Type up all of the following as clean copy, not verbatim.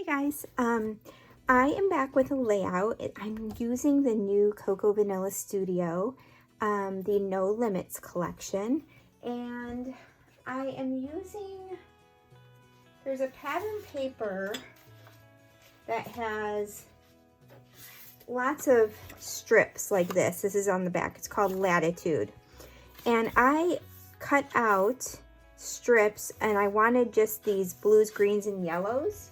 Hey guys, I am back with a layout. I'm using the new Cocoa Vanilla Studio, the No Limits collection, and I am using, there's a pattern paper that has lots of strips like this. This is on the back. It's called Latitude. And I cut out strips and I wanted just these blues, greens, and yellows.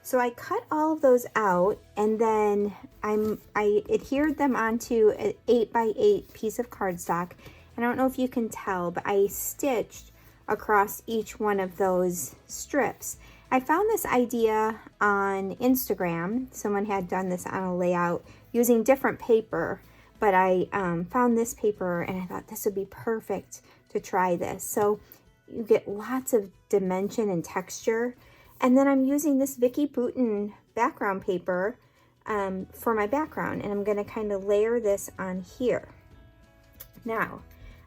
So I cut all of those out and then I adhered them onto an 8x8 piece of cardstock. And I don't know if you can tell, but I stitched across each one of those strips. I found this idea on Instagram. Someone had done this on a layout using different paper, but I found this paper and I thought this would be perfect to try this. So you get lots of dimension and texture. And then I'm using this Vicky Bouton background paper for my background, and I'm going to kind of layer this on here. Now,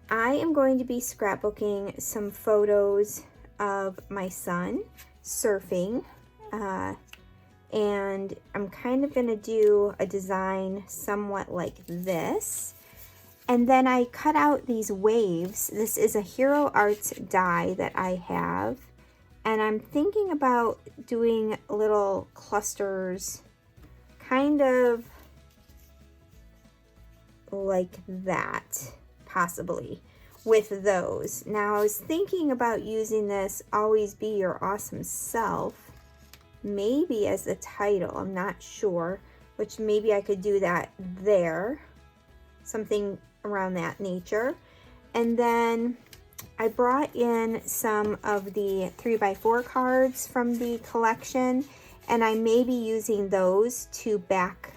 I am going to be scrapbooking some photos of my son surfing, and I'm kind of going to do a design somewhat like this. And then I cut out these waves. This is a Hero Arts die that I have. And I'm thinking about doing little clusters, kind of like that, possibly, with those. Now, I was thinking about using this Always Be Your Awesome Self, maybe as the title, I'm not sure, which maybe I could do that there, something around that nature. And then I brought in some of the 3x4 cards from the collection, and I may be using those to back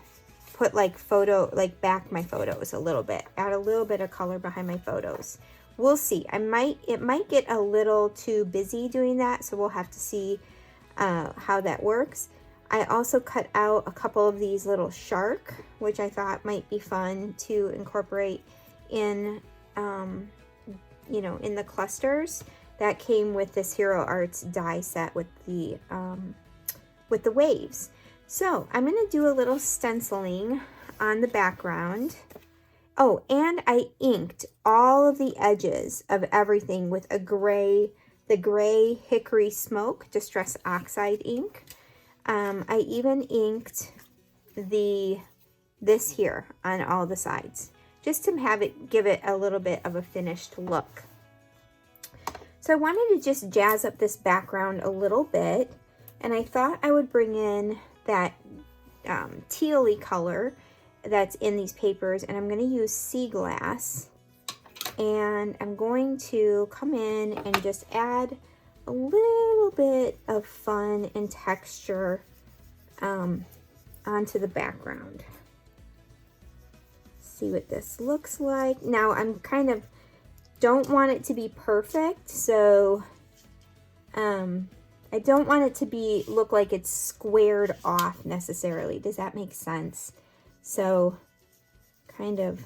my photos a little bit, add a little bit of color behind my photos. We'll see. It might get a little too busy doing that, so we'll have to see how that works. I also cut out a couple of these little shark, which I thought might be fun to incorporate in in the clusters that came with this Hero Arts die set with the waves. So I'm going to do a little stenciling on the background. Oh, and I inked all of the edges of everything with the gray Hickory Smoke Distress Oxide ink. I even inked this here on all the sides, just to give it a little bit of a finished look. So I wanted to just jazz up this background a little bit, and I thought I would bring in that tealy color that's in these papers, and I'm going to use sea glass, and I'm going to come in and just add a little bit of fun and texture onto the background. See what this looks like. Now I'm kind of don't want it to be perfect, so I don't want it to look like it's squared off necessarily. Does that make sense? So kind of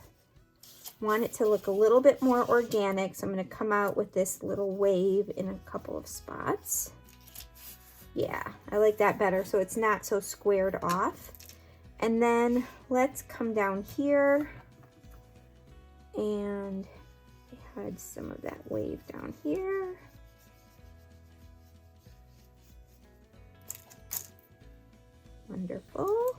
want it to look a little bit more organic, so I'm going to come out with this little wave in a couple of spots. Yeah, I like that better, so it's not so squared off. And then let's come down here, and I had some of that wave down here. Wonderful.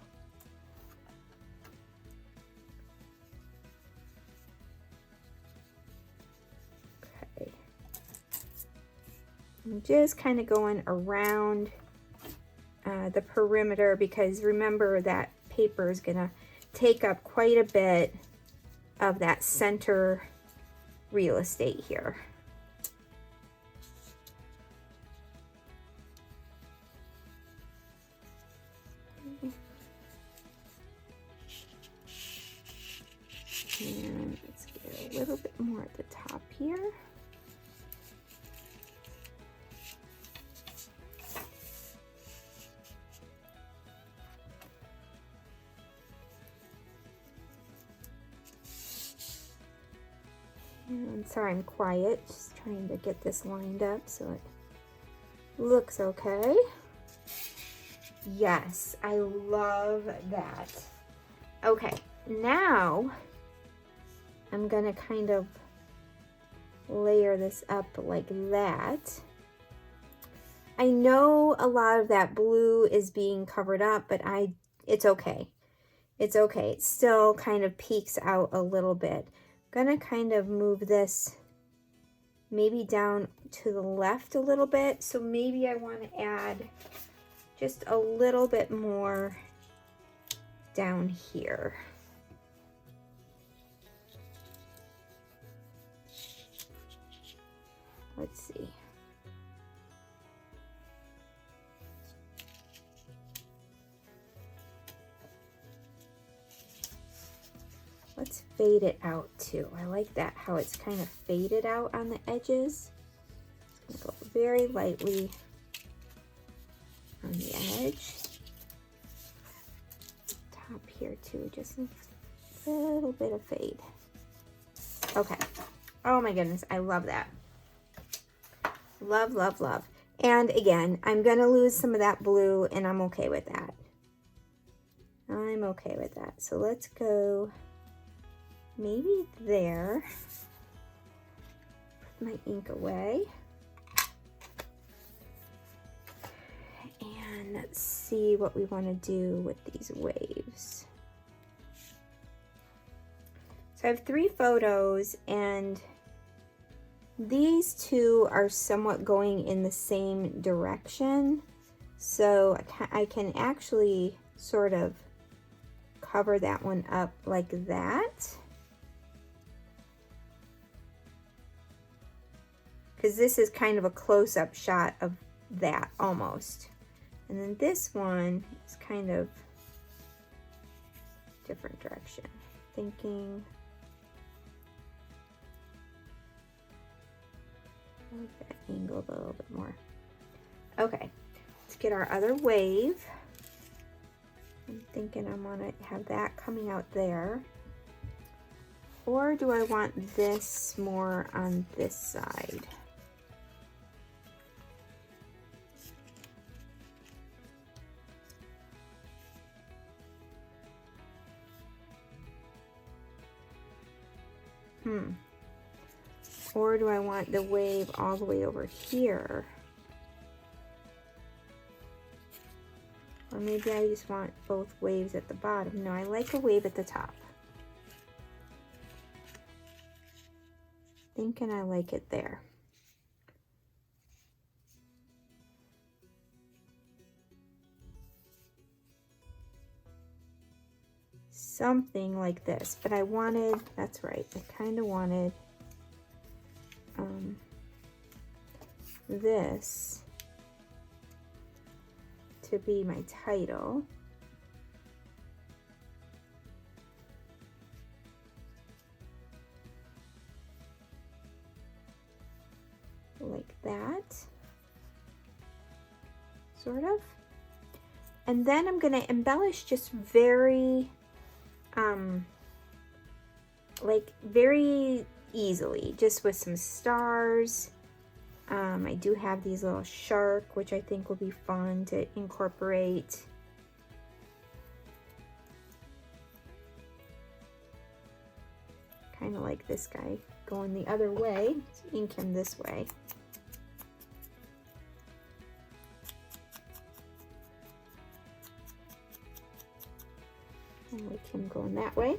Okay. I'm just kind of going around the perimeter, because remember that paper is going to take up quite a bit of that center real estate here. And let's get a little bit more at the top here. And sorry I'm quiet, just trying to get this lined up so it looks okay. Yes, I love that. Okay, now I'm gonna kind of layer this up like that. I know a lot of that blue is being covered up, but it's okay. It's okay. It still kind of peeks out a little bit. I'm gonna kind of move this maybe down to the left a little bit. So maybe I want to add just a little bit more down here. Let's see. Let's fade it out too. I like that, how it's kind of faded out on the edges. Just gonna go very lightly on the edge. Top here too, just a little bit of fade. Okay. Oh my goodness, I love that. Love, love, love. And again, I'm gonna lose some of that blue and I'm okay with that. I'm okay with that. So let's go maybe there. Put my ink away. And let's see what we want to do with these waves. So I have 3 photos and these 2 are somewhat going in the same direction. So I can actually sort of cover that one up like that. Because this is kind of a close-up shot of that almost. And then this one is kind of different direction. Thinking, I like that angled a little bit more. Okay, let's get our other wave. I'm thinking I want to have that coming out there. Or do I want this more on this side? Or do I want the wave all the way over here? Or maybe I just want both waves at the bottom. No, I like a wave at the top. Thinking I like it there. Something like this, but I wanted, that's right, I kind of wanted this to be my title. Like that, sort of. And then I'm going to embellish just very, like very easily, just with some stars. I do have these little shark, which I think will be fun to incorporate. Kind of like this guy going the other way. Let's ink him this way. I like him going that way.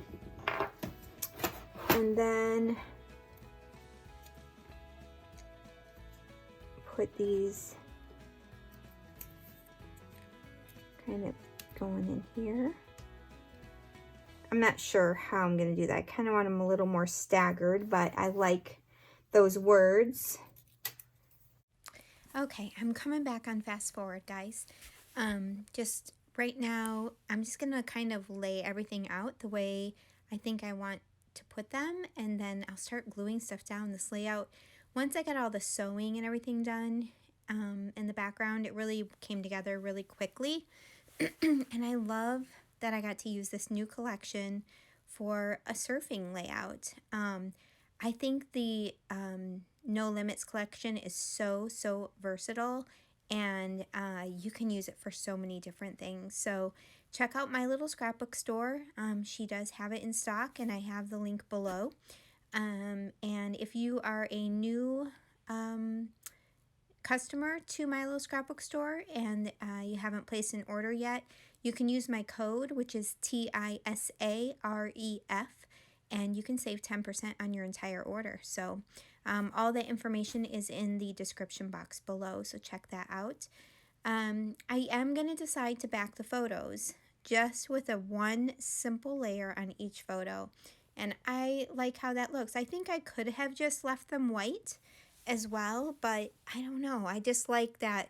And then put these kind of going in here. I'm not sure how I'm going to do that. I kind of want them a little more staggered, but I like those words. Okay, I'm coming back on fast forward, guys. Just right now, I'm just going to kind of lay everything out the way I think I want to put them, and then I'll start gluing stuff down. This layout, once I got all the sewing and everything done in the background, it really came together really quickly. And I love that I got to use this new collection for a surfing layout. I think the No Limits collection is so versatile, and you can use it for so many different things. So check out my little scrapbook store. She does have it in stock, and I have the link below. And if you are a new customer to my little scrapbook store and you haven't placed an order yet, you can use my code, which is TISAREF, and you can save 10% on your entire order. So all the information is in the description box below, so check that out. I am going to decide to back the photos just with a one simple layer on each photo, and I like how that looks. I think I could have just left them white as well, but I don't know. I just like that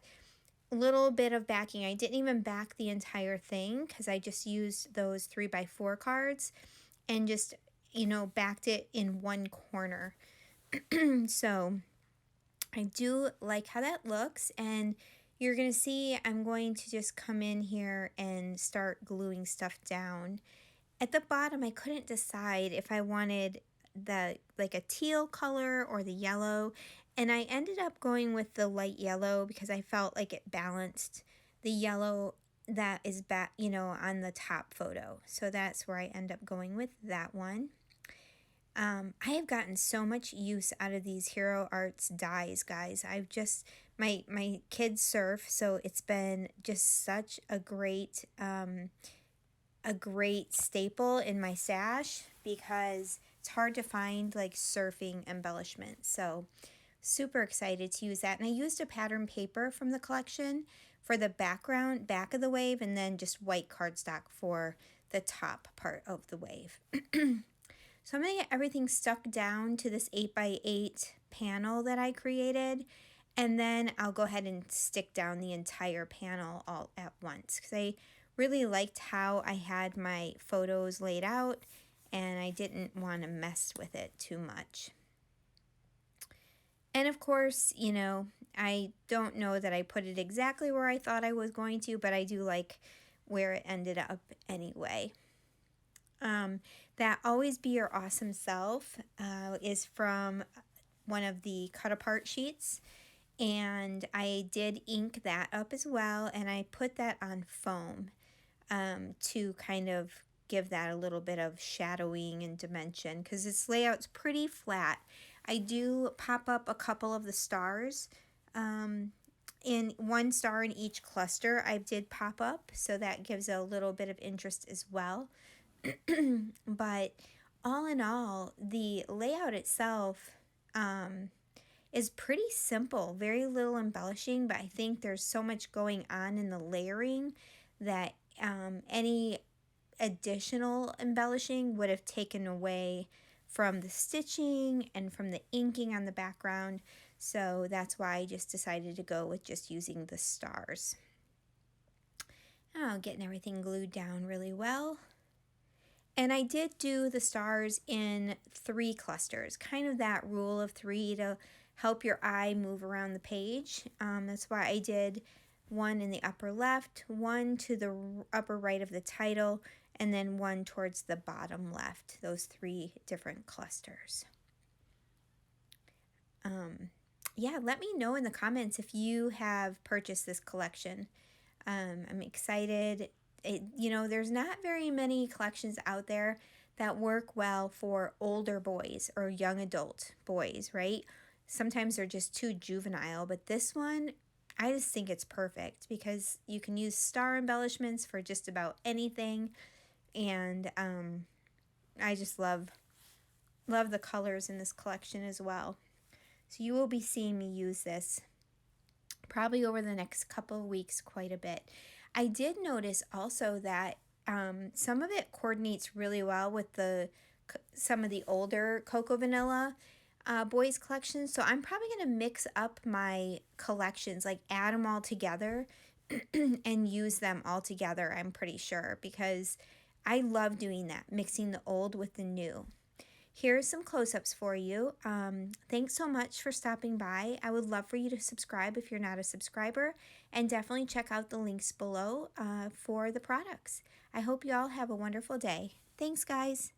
little bit of backing. I didn't even back the entire thing because I just used those 3x4 cards and just, you know, backed it in one corner. So I do like how that looks, and you're going to see I'm going to just come in here and start gluing stuff down. At the bottom, I couldn't decide if I wanted the like a teal color or the yellow, and I ended up going with the light yellow because I felt like it balanced the yellow that is back, you know, on the top photo. So that's where I end up going with that one. I have gotten so much use out of these Hero Arts dies, guys. I've just, my kids surf, so it's been just such a great staple in my stash because it's hard to find like surfing embellishments. So super excited to use that. And I used a pattern paper from the collection for the background, back of the wave, and then just white cardstock for the top part of the wave. So I'm going to get everything stuck down to this 8x8 panel that I created, and then I'll go ahead and stick down the entire panel all at once because I really liked how I had my photos laid out, and I didn't want to mess with it too much. And of course, you know, I don't know that I put it exactly where I thought I was going to, but I do like where it ended up anyway. That Always Be Your Awesome Self is from one of the cut apart sheets, and I did ink that up as well, and I put that on foam to kind of give that a little bit of shadowing and dimension because this layout's pretty flat. I do pop up a couple of the stars, in one star in each cluster I did pop up, so that gives a little bit of interest as well. But all in all, the layout itself is pretty simple, very little embellishing, but I think there's so much going on in the layering that any additional embellishing would have taken away from the stitching and from the inking on the background. So that's why I just decided to go with just using the stars. Oh, getting everything glued down really well. And I did do the stars in 3 clusters, kind of that rule of 3 to help your eye move around the page. That's why I did one in the upper left, one to the upper right of the title, and then one towards the bottom left, those 3 different clusters. Yeah, let me know in the comments if you have purchased this collection. I'm excited. You know, there's not very many collections out there that work well for older boys or young adult boys, right? Sometimes they're just too juvenile, but this one, I just think it's perfect because you can use star embellishments for just about anything, and I just love the colors in this collection as well. So you will be seeing me use this probably over the next couple of weeks quite a bit. I did notice also that some of it coordinates really well with some of the older Cocoa Vanilla boys collections. So I'm probably going to mix up my collections, like add them all together and use them all together, I'm pretty sure, because I love doing that, mixing the old with the new. Here's some close-ups for you. Thanks so much for stopping by. I would love for you to subscribe if you're not a subscriber, and definitely check out the links below for the products. I hope you all have a wonderful day. Thanks, guys.